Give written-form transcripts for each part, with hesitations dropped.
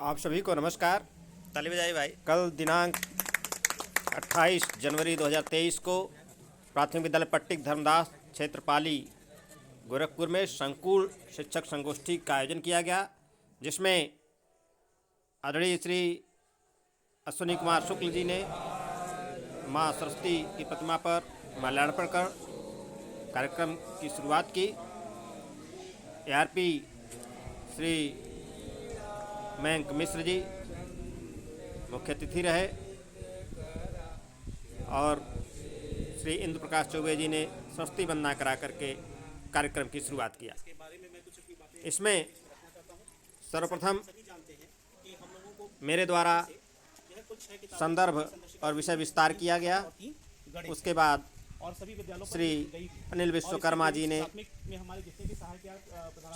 आप सभी को नमस्कार। ताली बजाइए भाई। कल दिनांक 28 जनवरी 2023 को प्राथमिक विद्यालय पट्टिक धर्मदास क्षेत्रपाली गोरखपुर में संकुल शिक्षक संगोष्ठी का आयोजन किया गया, जिसमें आदरणीय श्री अश्विनी कुमार शुक्ल जी ने मां सरस्वती की प्रतिमा पर माल्यार्पण कर कार्यक्रम की शुरुआत की। ARP श्री मयंक मिश्र जी मुख्य अतिथि रहे और श्री इंद्र प्रकाश चौबे जी ने सरस्वती वंदना करा करके कार्यक्रम की शुरुआत किया। इसमें सर्वप्रथम मेरे द्वारा संदर्भ और विषय विस्तार किया गया। उसके बाद श्री अनिल विश्वकर्मा जी ने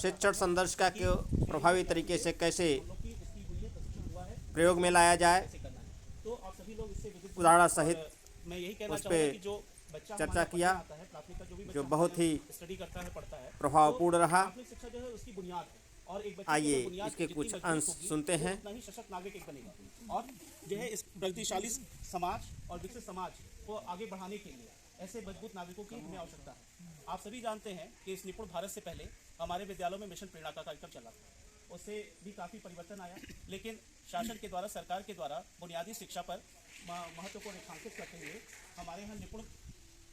शिक्षण संदर्शिका को प्रभावी तरीके से कैसे प्रयोग में लाया जाए, उदाहरण सहित उस पर चर्चा किया, जो बहुत ही प्रभावपूर्ण रहा। आइए इसके कुछ अंश सुनते हैं। और जो है इस प्रगतिशाली समाज और विकसित समाज को आगे बढ़ाने के लिए ऐसे मजबूत नागरिकों की हमें आवश्यकता है। आप सभी जानते हैं कि इस निपुण भारत से पहले हमारे विद्यालयों में मिशन प्रेरणा का कार्यक्रम चला, उससे भी काफ़ी परिवर्तन आया, लेकिन शासन के द्वारा, सरकार के द्वारा बुनियादी शिक्षा पर महत्व को रेखांकित करते हुए हमारे यहाँ निपुण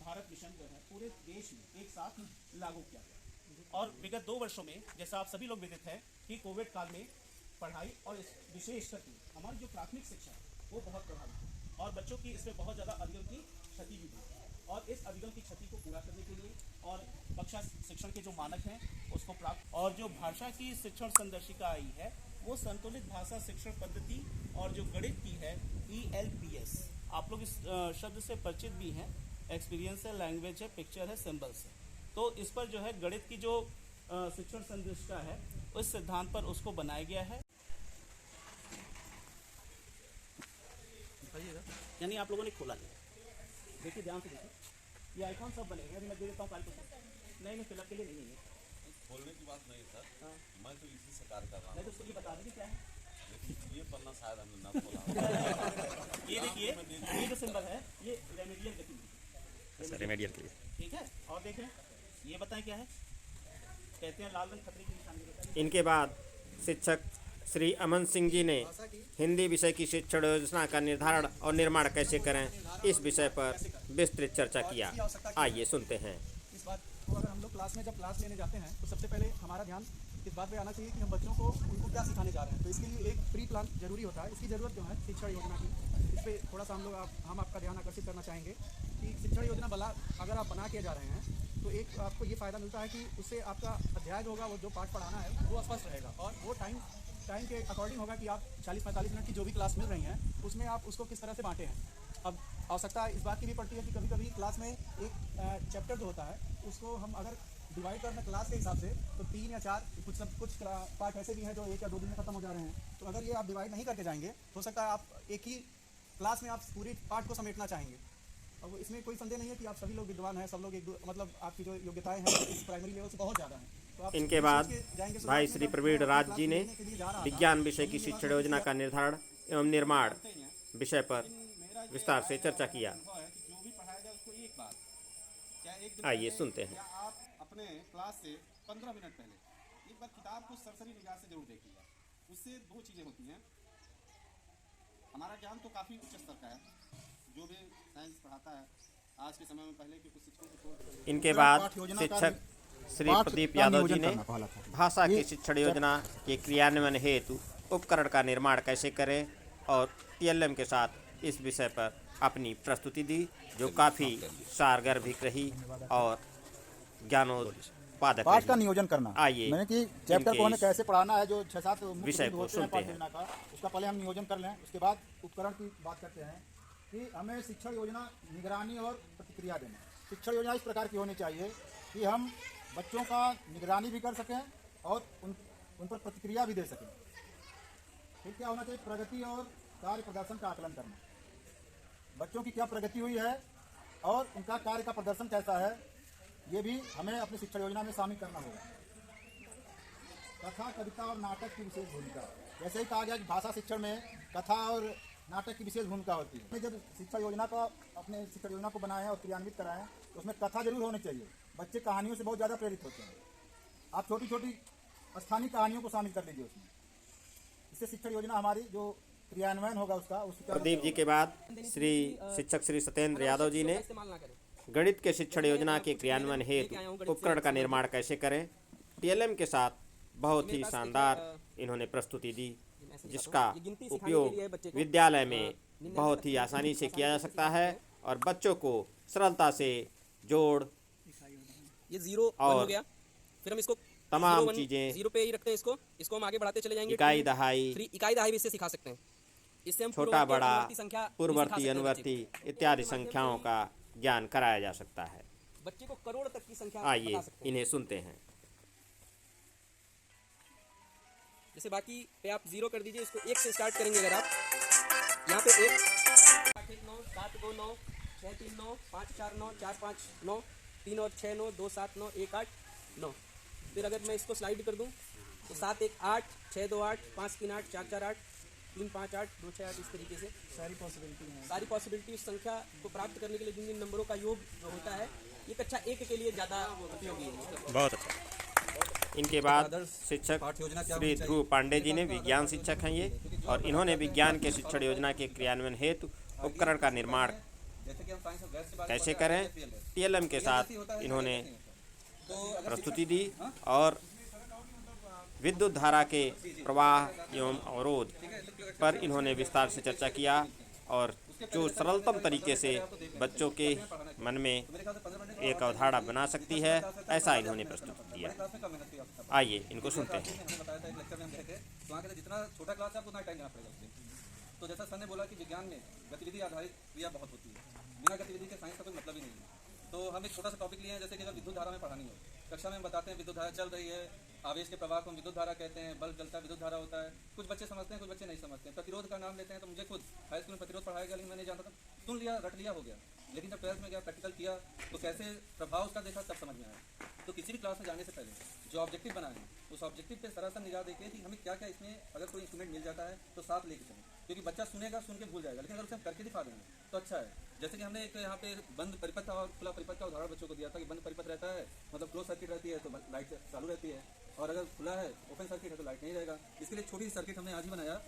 भारत मिशन जो है पूरे देश में एक साथ लागू किया गया। और विगत 2 वर्षों में, जैसा आप सभी लोग विदित हैं कि कोविड काल में पढ़ाई और विशेष करके हमारी जो प्राथमिक शिक्षा है वो बहुत प्रभावित है और बच्चों की इसमें बहुत ज़्यादा अधिगम की क्षति भी हुई। और इस अधिगम की क्षति को पूरा करने के लिए और कक्षा शिक्षण के जो मानक हैं उसको प्राप्त, और जो भाषा की शिक्षण संदर्शिका आई है वो संतुलित भाषा शिक्षण पद्धति और जो गणित की है ELPS, आप लोग इस शब्द से परिचित भी हैं। एक्सपीरियंस है, लैंग्वेज है, पिक्चर है, सिंबल्स है। तो इस पर जो है गणित की जो शिक्षण संदर्शिका है उस सिद्धांत पर उसको बनाया गया है। यानी आप लोगों ने खोला नहीं, देखिए ध्यान से देखिए, ये आइकॉन सब बनेगा। अभी मैं दे देता हूँ कार्य को। नहीं फिलहाल के लिए नहीं है, खोलने की बात नहीं सर। हाँ। मैं तो इसी से कार्य कर रहा हूँ। नहीं तो ये बता दीजिए क्या है। ये पन्ना शायद हमने ना खोला। ये देखिए, ये जो सिंबल है ये रेमेडियल गतिविधि, रेमेडियल के लिए, ठीक है। और देखें, ये बताएं क्या है, कहते हैं लाल रंग खतरे की निशानी। इनके बाद शिक्षक श्री अमन सिंह जी ने हिंदी विषय की शिक्षण योजना का निर्धारण और निर्माण कैसे करें, इस विषय पर विस्तृत चर्चा किया। आइए सुनते हैं। इस बात को अगर हम लोग जब क्लास लेने जाते हैं तो सबसे पहले हमारा ध्यान इस बात पे आना चाहिए कि हम बच्चों को उनको क्या सिखाने जा रहे हैं। तो इसके लिए एक प्री प्लान जरूरी होता है। इसकी ज़रूरत जो है शिक्षण योजना की, इस पर थोड़ा सा हम आपका ध्यान आकर्षित करना चाहेंगे कि शिक्षण योजना अगर आप बना के जा रहे हैं तो एक आपको ये फ़ायदा मिलता है कि उससे आपका अध्याय होगा, वो जो पाठ पढ़ाना है वो स्पष्ट रहेगा और वो टाइम के अकॉर्डिंग होगा कि आप 40-45 मिनट की जो भी क्लास मिल रही हैं उसमें आप उसको किस तरह से बांटे हैं। अब आवश्यकता इस बात की भी पड़ती है कि कभी कभी क्लास में एक चैप्टर जो होता है उसको हम अगर डिवाइड करना क्लास के हिसाब से तो 3 या 4, कुछ पार्ट ऐसे भी हैं जो 1 या 2 दिन में ख़त्म हो जा रहे हैं। तो अगर ये आप डिवाइड नहीं करके जाएंगे हो सकता है आप एक ही क्लास में आप पूरी पाठ को समेटना चाहेंगे। और इसमें कोई संदेह नहीं है कि आप सभी लोग विद्वान हैं, सब लोग मतलब आपकी जो योग्यताएँ हैं इस प्राइमरी लेवल से बहुत ज़्यादा हैं। इनके बाद भाई श्री प्रवीण राज जी ने विज्ञान विषय की शिक्षण योजना का निर्धारण एवं निर्माण विषय पर विस्तार से चर्चा किया। आइए सुनते हैं। आप अपने क्लास से 15 मिनट पहले एक बार किताब को सरसरी निगाह से जरूर देखिएगा। उससे 2 चीज़ें होती हैं। हमारा ज्ञान तो काफ़ी उच्च स्तर का है, जो भी साइंस पढ़ाता है आज के समय में, पहले के कुछ शिक्षकों को। इनके बाद शिक्षक श्री प्रदीप यादव जी ने भाषा की शिक्षण योजना के क्रियान्वयन हेतु उपकरण का निर्माण कैसे करें और TLM के साथ इस विषय पर अपनी प्रस्तुति दी, जो काफ़ी सारगर्भिक रही और ज्ञानोत्पादक पाठ का नियोजन करना। आइए मैंने कि चैप्टर को हमें कैसे पढ़ाना है, जो 6-7 विषय को सुनते हैं। उसका पहले हम नियोजन कर लें। उसके बाद उपकरण की बात करते हैं कि हमें शिक्षण योजना निगरानी और प्रतिक्रिया देना। शिक्षण योजना इस प्रकार की होनी चाहिए कि हम बच्चों का निगरानी भी कर सकें और उन पर प्रतिक्रिया भी दे सकें। फिर क्या होना चाहिए, प्रगति और कार्य प्रदर्शन का आकलन करना। बच्चों की क्या प्रगति हुई है और उनका कार्य का प्रदर्शन कैसा है, ये भी हमें अपनी शिक्षा योजना में शामिल करना होगा। कथा, कविता और नाटक की विशेष भूमिका। जैसे ही कहा गया कि भाषा शिक्षण में कथा और नाटक की विशेष भूमिका होती है। जब शिक्षा योजना का अपने शिक्षा योजना को बनाए और क्रियान्वित कराएं तो उसमें कथा जरूर होनी चाहिए। बच्चे कहानियों से बहुत ज़्यादा प्रेरित होते हैं। आप छोटी छोटी स्थानीय कहानियों को शामिल कर लीजिए उसमें। इससे शिक्षा योजना हमारी जो क्रियान्वयन होगा उसका प्रदीप जी के बाद श्री शिक्षक श्री सत्येंद्र यादव जी ने गणित के शिक्षण योजना के क्रियान्वयन हेतु उपकरण का निर्माण कैसे करें, टीएलएम के साथ बहुत ही शानदार इन्होंने प्रस्तुति दी, जिसका उपयोग विद्यालय में बहुत ही आसानी से किया जा सकता है और बच्चों को सरलता से जोड़ ये जीरो और हो गया। फिर हम इसको तमाम चीजें जीरो पे ही रखते हैं। इसको हम आगे बढ़ाते चले जाएंगे। इकाई दहाई, इकाई दहाई भी इससे सिखा सकते हैं। इससे हम छोटा बड़ा, पूर्ववर्ती संख्या पूर्ववर्ती अनुवर्ती इत्यादि संख्याओं का ज्ञान कराया जा सकता है। बच्चे को करोड़ तक की संख्या आइए बता सकते हैं। इन्हें सुनते हैं। जैसे बाकी पे आप जीरो कर दीजिए, इसको एक से स्टार्ट करेंगे। अगर आप यहाँ पे 1 8 1 9 7 2 9 6 3 9 5 4 9 4 5 9 3 और 6 9 2 7 9 1 8 9। फिर अगर मैं इसको स्लाइड कर दूँ तो 7 1 8 6 2 8 5 3 8 4 4 8 3 5 8 2 6 8 इस तरीके से सारी पॉसिबिलिटी उस संख्या को प्राप्त करने के लिए जिन जिन नंबरों का योग जो होता है, ये कक्षा 1 के लिए ज़्यादा उपयोगी है। बहुत अच्छा। इनके बाद शिक्षक श्री ध्रुव पांडे जी ने विज्ञान शिक्षक हैं ये, और इन्होंने विज्ञान के शिक्षण योजना के क्रियान्वयन हेतु उपकरण का निर्माण कैसे करें टीएलएम के साथ इन्होंने प्रस्तुति दी और विद्युत धारा के प्रवाह एवं अवरोध पर इन्होंने विस्तार से चर्चा किया और जो सरलतम तरीके से बच्चों के मन में एक अवधारणा बना सकती है, ऐसा इन्होंने प्रस्तुत किया। आइए इनको सुनते हैं। जितना छोटा क्लास है आपको उतना टाइम देना पड़ेगा उससे। तो जैसा सर ने बोला कि विज्ञान में गतिविधि आधारित क्रिया बहुत होती है, बिना गतिविधि के साइंस का कोई मतलब ही नहीं है। तो हम एक छोटा सा टॉपिक लिए हैं, जैसे कि अगर विद्युत धारा में पढ़ानी हो, कक्षा में हम बताते हैं विद्युत धारा चल रही है, आवेश के प्रवाह को हम विद्युत धारा कहते हैं, बल्ब जलता है विद्युत धारा होता है। कुछ बच्चे समझते हैं, कुछ बच्चे नहीं समझते हैं। प्रतिरोध का नाम लेते हैं, तो मुझे खुद हाई स्कूल में प्रतिरोध पढ़ाया गया, लेकिन मैंने जानता था, सुन लिया, रट लिया, हो गया। लेकिन जब 12th में गया, प्रैक्टिकल किया, तो कैसे प्रभाव उसका देखा, तब समझ में आया। तो किसी भी क्लास में जाने से पहले जो ऑब्जेक्टिव बनाए हैं, उस ऑब्जेक्टिव पे सरासर निगाह देखिए कि हमें क्या क्या इसमें अगर कोई इंस्ट्रूमेंट मिल जाता है तो साथ लेके चलें, क्योंकि बच्चा सुनेगा, सुन के भूल जाएगा, लेकिन अगर उसे हम करके दिखा देंगे तो अच्छा है। जैसे कि हमने एक यहाँ पे बंद परिपथ और खुला परिपथ का उदाहरण बच्चों को दिया था कि बंद परिपथ रहता है मतलब क्लोज सर्किट रहती है तो लाइट चालू रहती है, और अगर खुला है ओपन सर्किट है तो लाइट नहीं रहेगा। इसके लिए छोटी सी सर्किट हमने आज ही बनाया।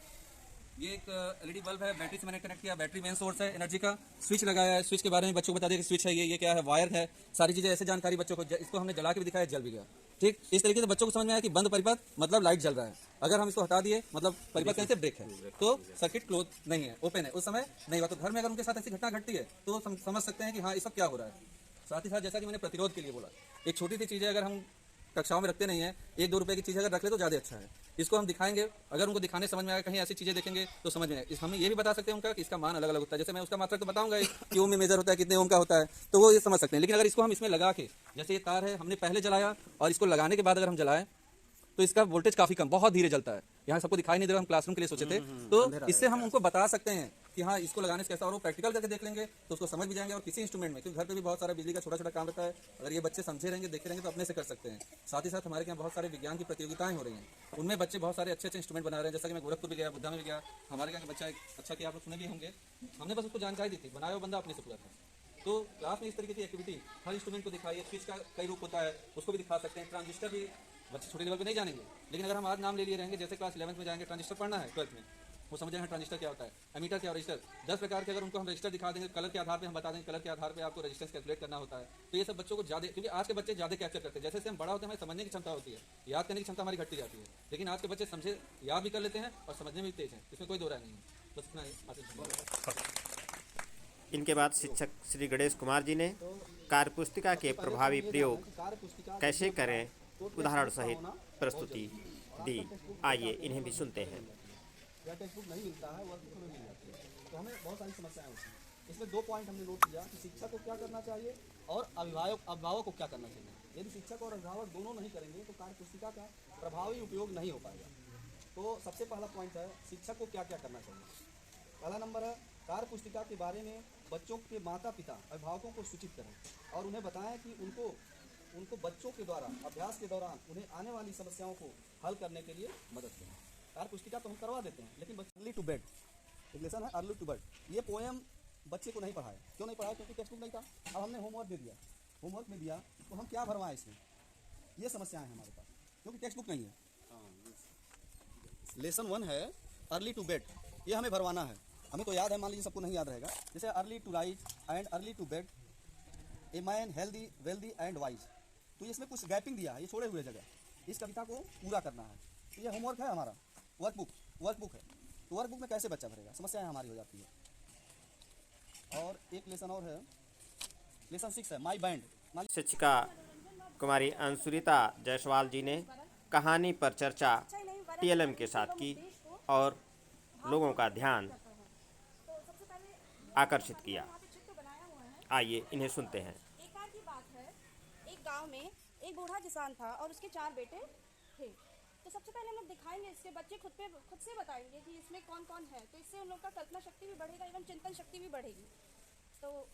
ये एक एलईडी बल्ब है, बैटरी से मैंने कनेक्ट किया, बैटरी मेन सोर्स है एनर्जी का, स्विच लगाया है, स्विच के बारे में बच्चों को बता दिया कि स्विच है, ये क्या है, वायर है, सारी चीज़ें ऐसे जानकारी बच्चों को, इसको हमने जला के भी दिखाया, जल भी गया। ठीक इस तरीके से बच्चों को समझ में आया कि बंद परिपथ मतलब लाइट जल रहा है, अगर हम इसको हटा दिए मतलब परिपथ कैसे ब्रेक है, तो सर्किट क्लोज नहीं है, ओपन है, उस समय नहीं हुआ। तो घर में अगर उनके साथ ऐसी घटना घटती है तो समझ सकते हैं कि हाँ इस वक्त क्या हो रहा है। साथ ही साथ जैसा कि मैंने प्रतिरोध के लिए बोला, एक छोटी सी चीज़ है, अगर हम कक्षाओं में रखते नहीं है, 1-2 रुपए की चीज़ अगर रख ले तो ज़्यादा अच्छा है। इसको हम दिखाएंगे, अगर उनको दिखाने समझ में आएगा, कहीं ऐसी चीज़ें देखेंगे तो समझ में आए। हम ये भी बता सकते हैं उनका कि इसका मान अलग अलग होता है। जैसे मैं उसका मात्रक तो बताऊंगा कि ओम में मेजर होता है, कितने ओम का होता है, तो वो ये समझ सकते हैं। लेकिन अगर इसको हम इसमें लगा के, जैसे ये तार है, हमने पहले जलाया और इसको लगाने के बाद अगर हम जलाएं तो इसका वोल्टेज काफ़ी कम, बहुत धीरे जलता है। यहाँ सबको दिखाई नहीं दे रहा, हम क्लासरूम के लिए सोचे थे, तो इससे हम उनको बता सकते हैं कि हाँ इसको लगाने से कैसा, और वो प्रैक्टिकल करके देख लेंगे तो उसको समझ भी जाएंगे। और किसी इंस्ट्रूमेंट में, क्योंकि घर पे भी बहुत सारा बिजली का छोटा छोटा काम रहता है, अगर ये बच्चे समझे रहेंगे, देखे रहेंगे तो अपने से कर सकते हैं। साथ ही साथ हमारे यहाँ बहुत सारे विज्ञान की प्रतियोगिताएं हो रही हैं, उनमें बच्चे बहुत सारे अच्छे अच्छे इंस्ट्रूमेंट बना रहे हैं। जैसा कि मैं गोरखपुर भी गया, बुद्धा में भी गया, हमारे यहाँ का बच्चा एक अच्छा किया, आप लोग सुने भी होंगे, हमने बस उसको जानकारी दी थी, बनाया वो बंदा अपने से पूरा था। तो क्लास में इस तरीके की एक्टिविटी हर इंस्ट्रूमेंट को दिखाइए, स्विच का कई रूप होता है उसको भी दिखा सकते हैं, ट्रांजिस्टर भी बच्चे छोटे लेवल पे नहीं जानेंगे, लेकिन अगर हम आज नाम ले लिए रहेंगे, जैसे क्लास 11th में जाएंगे, ट्रांजिस्टर पढ़ना है 12th में, वो समझ जाएंगे ट्रांजिस्टर क्या होता है, एमीटर क्या, रजिस्टर, 10 प्रकार के अगर उनको हम रजिस्टर दिखा देंगे, कलर के आधार पे हम बता देंगे, कलर के आधार पे आपको रजिस्टेंस कैलकुलेट करना होता है। तो ये सब बच्चों को ज़्यादा, क्योंकि आज के बच्चे ज़्यादा कैप्चर करते हैं, जैसे हम बड़ा होते हैं हमें समझने की क्षमता होती है, याद करने की क्षमता हमारी घटती जाती है, लेकिन आज के बच्चे समझे, याद भी कर लेते हैं और समझने में भी तेज हैं, इसमें कोई दो राय नहीं है। बस इतना ही। इनके बाद शिक्षक श्री गणेश कुमार जी ने कार्यपुस्तिका के प्रभावी प्रयोग कैसे करें उदाहरण सहित प्रस्तुति दी। आइए इन्हें भी सुनते हैं। या टेक्स्ट बुक नहीं मिलता है, वर्क बुक हमें मिल जाती है, तो हमें बहुत सारी समस्याएं होती हैं। इसमें 2 पॉइंट हमने नोट किया कि शिक्षक को क्या करना चाहिए और अभिभावक को क्या करना चाहिए। यदि शिक्षक और अभिभावक दोनों नहीं करेंगे तो कार्यपुस्तिका का प्रभावी उपयोग नहीं हो पाएगा। तो सबसे पहला पॉइंट है शिक्षक को क्या क्या करना चाहिए। पहला नंबर है कार्यपुस्तिका के बारे में बच्चों के माता पिता अभिभावकों को सूचित करें और उन्हें बताएं कि उनको बच्चों के द्वारा अभ्यास के दौरान उन्हें आने वाली समस्याओं को हल करने के लिए मदद करें। कार्य पुस्तिका तो हम करवा देते हैं, लेकिन अर्ली टू बेड एक लेसन है, अर्ली टू बेड। ये पोएम बच्चे को नहीं पढ़ाया। क्यों नहीं पढ़ाया? क्योंकि टेक्स्ट बुक नहीं था। अब हमने होमवर्क दे दिया, होमवर्क में दिया तो हम क्या भरवाएं इसमें? ये समस्याएं हैं हमारे पास, क्योंकि टेक्स्ट बुक नहीं है। लेसन 1 है अर्ली टू बेड, ये हमें भरवाना है। हमें तो याद है, मान लीजिए सबको नहीं याद रहेगा। जैसे early to rise and early to bed, a man healthy wealthy and wise. तो इसमें कुछ गैपिंग दिया है, ये छोड़े हुए जगह, इस कविता को पूरा करना है। तो ये होमवर्क है हमारा, वर्कबुक है। तो वर्कबुक में कैसे बच्चा भरेगा? समस्याएं हमारी हो जाती है। और एक लेसन और है, लेसन 6 है माई बैंड। शिक्षिका कुमारी अंशुरिता जायसवाल जी ने कहानी पर चर्चा टीएलएम के साथ की और लोगों का ध्यान आकर्षित किया। आइए इन्हें सुनते हैं। एक बार की बात है, एक गांव में एक बूढ़ा किसान था और उसके 4 बेटे थे। तो सबसे पहले हम लोग दिखाएंगे, इसके बच्चे खुद से बताएंगे कि इसमें कौन कौन है। तो इससे उन लोग का कल्पना शक्ति भी बढ़ेगा एवं चिंतन शक्ति भी बढ़ेगी। तो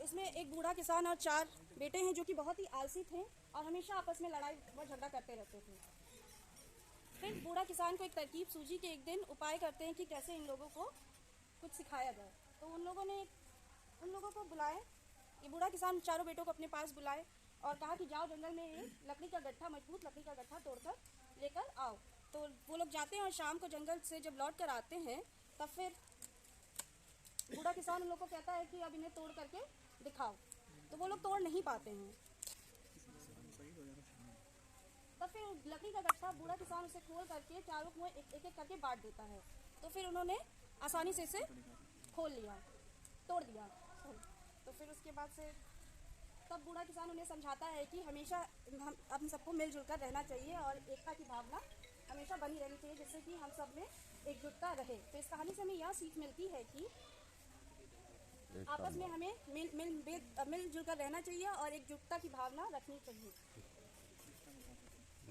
इसमें एक बूढ़ा किसान और 4 बेटे हैं जो कि बहुत ही आलसी थे और हमेशा आपस में लड़ाई व झगड़ा करते रहते थे। फिर बूढ़ा किसान को एक तरकीब सूझी कि एक दिन उपाय करते हैं कि कैसे इन लोगों को कुछ सिखाया जाए। तो उन लोगों को बुलाए, ये बूढ़ा किसान 4 बेटों को अपने पास बुलाए और कहा कि जाओ जंगल में एक लकड़ी का गट्ठा, मजबूत लकड़ी का गट्ठा तोड़कर लेकर आओ। तो वो लोग जाते हैं और शाम को जंगल से जब लौट कर आते हैं तब फिर बूढ़ा किसान उन लोग को कहता है कि अब इन्हें तोड़ करके दिखाओ। तो वो लोग तोड़ नहीं पाते हैं। तब फिर लकड़ी का गट्ठा बूढ़ा किसान उसे खोल करके चारों कुएं एक एक करके बांट देता है। तो फिर उन्होंने आसानी से इसे खोल लिया, तोड़ दिया। तो फिर उसके बाद से तब बूढ़ा किसान उन्हें समझाता है कि हमेशा हम सबको मिलजुल कर रहना चाहिए और एकता की भावना हमेशा बनी रहनी चाहिए, जिससे कि हम सब में एकजुटता रहे। तो इस कहानी से हमें यह सीख मिलती है कि आपस में हमें मिलजुल कर रहना चाहिए और एकजुटता की भावना रखनी चाहिए।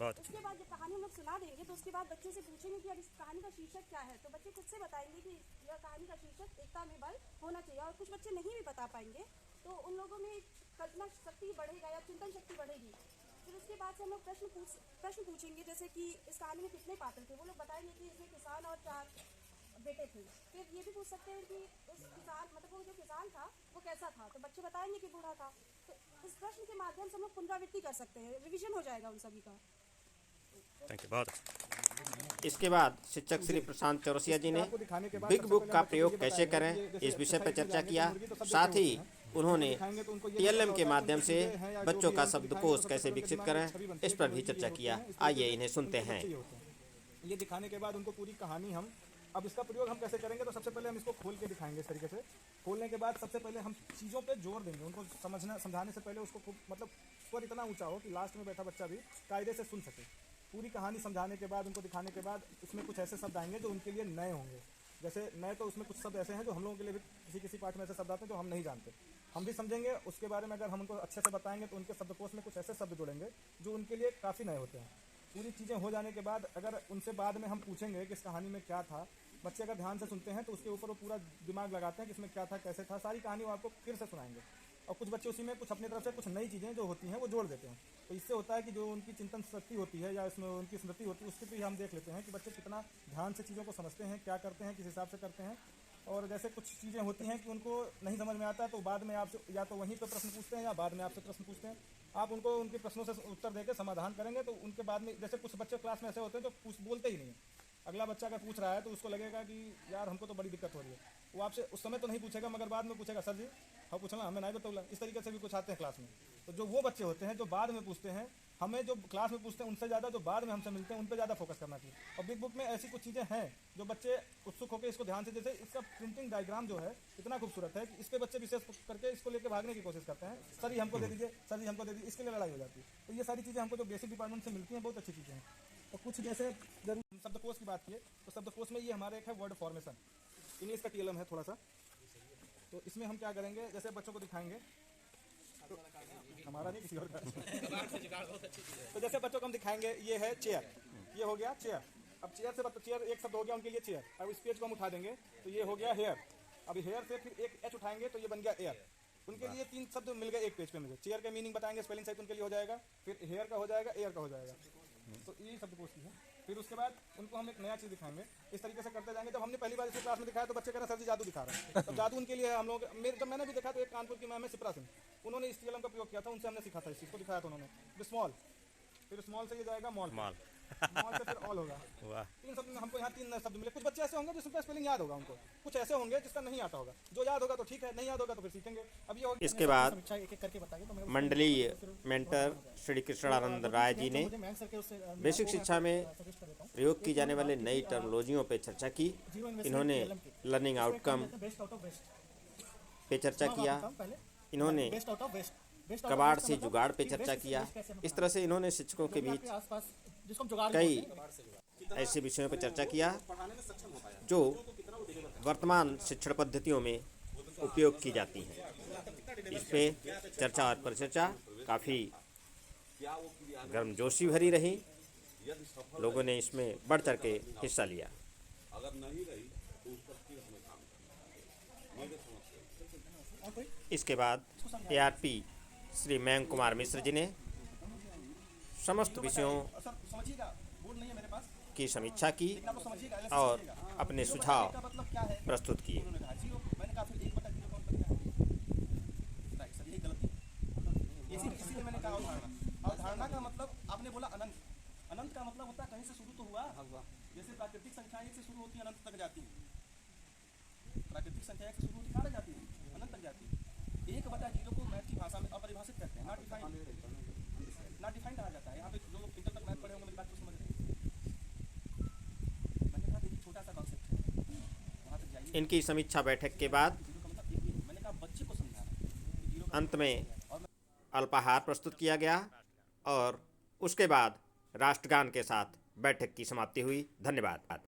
उसके बाद जब कहानी हम लोग सुना देंगे तो उसके बाद बच्चों से पूछेंगे कि अब इस कहानी का शीर्षक क्या है। तो बच्चे खुद से बताएंगे कि यह कहानी का शीर्षक एकता में बल होना चाहिए। और कुछ बच्चे नहीं भी बता पाएंगे तो उन लोगों में कल्पना शक्ति बढ़ेगा या चिंतन शक्ति बढ़ेगी। फिर उसके बाद से हम लोग प्रश्न पूछेंगे, जैसे कि इस कहानी में कितने पात्र थे। वो लोग बताएंगे कि इसमें किसान और 4 बेटे थे। फिर ये भी पूछ सकते हैं कि उस किसान, मतलब वो जो किसान था वो कैसा था। तो बच्चे बताएंगे कि बूढ़ा था। तो इस प्रश्न के माध्यम से हम लोग पुनरावृत्ति कर सकते हैं, रिविजन हो जाएगा उन सभी का। थैंक यू, बहुत। इसके बाद शिक्षक श्री प्रशांत चौरसिया जी ने बिग बुक का प्रयोग कैसे करें इस विषय पर चर्चा किया। साथ ही उन्होंने टीएलएम के माध्यम से बच्चों का शब्दकोश कैसे विकसित करें इस पर भी चर्चा किया। आइए इन्हें सुनते हैं। ये दिखाने के बाद उनको पूरी कहानी हम अब इसका प्रयोग हम कैसे करेंगे, तो सबसे पहले हम इसको खोल के दिखाएंगे। इस तरीके से खोलने के बाद सबसे पहले हम चीज़ों पे जोर देंगे। उनको समझाने से पहले उसको खूब, मतलब स्वर इतना ऊंचा हो कि लास्ट में बैठा बच्चा भी कायदे से सुन सके। पूरी कहानी समझाने के बाद, उनको दिखाने के बाद इसमें कुछ ऐसे शब्द आएंगे जो उनके लिए नए होंगे। जैसे नए तो उसमें कुछ शब्द ऐसे हैं जो हम लोगों के लिए भी किसी पाठ में ऐसे शब्द आते हैं जो हम नहीं जानते, हम भी समझेंगे। उसके बारे में अगर हम उनको अच्छे से बताएंगे तो उनके शब्दकोश में कुछ ऐसे शब्द जुड़ेंगे जो उनके लिए काफ़ी नए होते हैं। पूरी चीज़ें हो जाने के बाद अगर उनसे बाद में हम पूछेंगे कि इस कहानी में क्या था, बच्चे अगर ध्यान से सुनते हैं तो उसके ऊपर वो पूरा दिमाग लगाते हैं कि इसमें क्या था, कैसे था। सारी कहानी वो आपको फिर से सुनाएंगे। और कुछ बच्चे उसी में कुछ अपनी तरफ से कुछ नई चीज़ें जो होती हैं वो जोड़ देते हैं। तो इससे होता है कि जो उनकी चिंतन शक्ति होती है या इसमें उनकी स्मृति होती है, उसके भी हम देख लेते हैं कि बच्चे कितना ध्यान से चीज़ों को समझते हैं, क्या करते हैं, किस हिसाब से करते हैं। और जैसे कुछ चीज़ें होती हैं कि उनको नहीं समझ में आता तो बाद में आपसे या तो वहीं पर प्रश्न पूछते हैं या बाद में आपसे प्रश्न पूछते हैं। आप उनको उनके प्रश्नों से उत्तर देकर समाधान करेंगे तो उनके बाद में, जैसे कुछ बच्चे क्लास में ऐसे होते हैं जो बोलते ही नहीं है। अगला बच्चा अगर पूछ रहा है तो उसको लगेगा कि यार हमको तो बड़ी दिक्कत हो रही है। वो आपसे उस समय तो नहीं पूछेगा मगर बाद में पूछेगा, सर जी हाँ पूछना हमें नहीं बताऊला। इस तरीके से भी कुछ आते हैं क्लास में। तो जो वो बच्चे होते हैं जो बाद में पूछते हैं, हमें जो क्लास में पूछते हैं उनसे ज़्यादा जो बाद में हमसे मिलते हैं उन पर ज़्यादा फोकस करना चाहिए। और बिग बुक में ऐसी कुछ चीज़ें हैं जो बच्चे उत्सुक होकर इसको ध्यान से, जैसे इसका प्रिंटिंग डायग्राम जो है इतना खूबसूरत है कि इस पर बच्चे विशेष करके इसको लेकर भागने की कोशिश करते हैं। सर ही हमको दे दीजिए, सर ही हमको दे दीजिए, इसके लिए लड़ाई हो जाती है। तो ये सारी चीज़ें हमको जो बेसिक डिपार्टमेंट से मिलती हैं बहुत अच्छी चीज़ें हैं। तो कुछ जैसे जरूर शब्दकोश की बात की तो शब्दकोश में ये हमारे एक है वर्ड फॉर्मेशन, इंग्लिश का टीएलएम है थोड़ा सा। तो इसमें हम क्या करेंगे, जैसे बच्चों को दिखाएंगे तो हमारा नहीं किसी और का। तो जैसे बच्चों को हम दिखाएंगे, ये है चेयर, ये हो गया चेयर। अब चेयर से चेयर एक शब्द हो गया उनके लिए चेयर। अब इस पेज को हम उठा देंगे तो ये हो गया हेयर। अब हेयर से फिर एक एच उठाएंगे तो ये बन गया एयर। उनके लिए 3 शब्द मिल गए एक पेज पे। मुझे चेयर का मीनिंग बताएंगे, स्पेलिंग सहित उनके लिए हो जाएगा, फिर हेयर का हो जाएगा, एयर का हो जाएगा। तो यही शब्दकोश की है। फिर उसके बाद उनको हम एक नया चीज़ दिखाएंगे। इस तरीके से करते जाएंगे। जब हमने पहली बार इसको क्लास में दिखाया तो बच्चे कह रहे हैं सर जी जादू दिखा रहे हैं। तब जादू उनके लिए हम लोग जब मैंने भी देखा तो एक कानपुर की मैम है सिप्रा सिंह, उन्होंने इस कलम का प्रयोग किया था, उनसे हमने सीखा था, इस चीज़ को दिखाया था उन्होंने। फिर स्मॉल, फिर स्मॉल से ये जाएगा मॉल, मॉल से फिर ऑल होगा। वाह। 3 शब्द हमको यहाँ 3 शब्द मिले। कुछ बच्चे ऐसे होंगे जिसका स्पेलिंग याद होगा उनको, कुछ ऐसे होंगे जिसका नहीं आता होगा। जो याद होगा तो ठीक है, नहीं याद होगा तो फिर सीखेंगे। अब ये इसके बाद समीक्षा एक एक करके बताइए तो मैं मंडलीय मेंटर श्री कृष्णानंद राय जी ने मैम सर के उससे बेसिक शिक्षा में सजेस्ट कर देता हूँ। प्रयोग की जाने वाले नई टर्मिनोलॉजियों पर चर्चा की। इन्होंने learning outcome based out of best पे चर्चा किया। इन्होंने best out of best, best कबाड़ से जुगाड़ पे चर्चा किया। इस तरह से इन्होंने शिक्षकों के बीच आसपास जिसको हम जुगाड़ कई ऐसे विषयों पर चर्चा किया जो वर्तमान शिक्षण पद्धतियों में उपयोग की जाती हैं। इस पे चर्चा और परिचर्चा काफ़ी गर्मजोशी भरी रही। लोगों ने इसमें बढ़ चढ़ के हिस्सा लिया। अगर नहीं रही तो उस पर फिर हमें काम करना है। मेरे समझ से इसके बाद ARP श्री मयंक कुमार मिश्र जी ने समस्त विषयों सर समझिएगा, बोर्ड नहीं है मेरे पास, की समीक्षा की लेकिन आप लोग समझिएगा और अपने सुझाव का मतलब क्या है। प्रस्तुत किए। उन्होंने कहा जीरो, मैंने कहा फिर 1/0 का मतलब क्या है। राइट सर, यही गलती है। इसीलिए मैंने कहा अवधारणा, अवधारणा का मतलब आपने बोला अनंत, अनंत का मतलब होता है कहीं से शुरू तो हुआ। जैसे प्राकृतिक संख्या 1 से शुरू होती है अनंत तक जाती है। प्राकृतिक संख्या 1 से शुरू होती कहाँ जाती है, अनंत तक जाती है। 1/0 को मैथ की भाषा में अपरिभाषित करते हैं, नॉट डिफाइंड कहा जाता है। यहाँ पे जो लोग इंटर तक मैथ पढ़े होंगे मेरी बात को समझ रहे हैं। मैंने कहा देखिए छोटा सा कॉन्सेप्ट है, वहाँ तक जाइए। इनकी समीक्षा बैठक के बाद जीरो का मतलब एक ही है। मैंने कहा बच्चे को समझाना, जीरो अंत में अल्पाहार प्रस्तुत किया गया और उसके बाद राष्ट्रगान के साथ बैठक की समाप्ति हुई। धन्यवाद।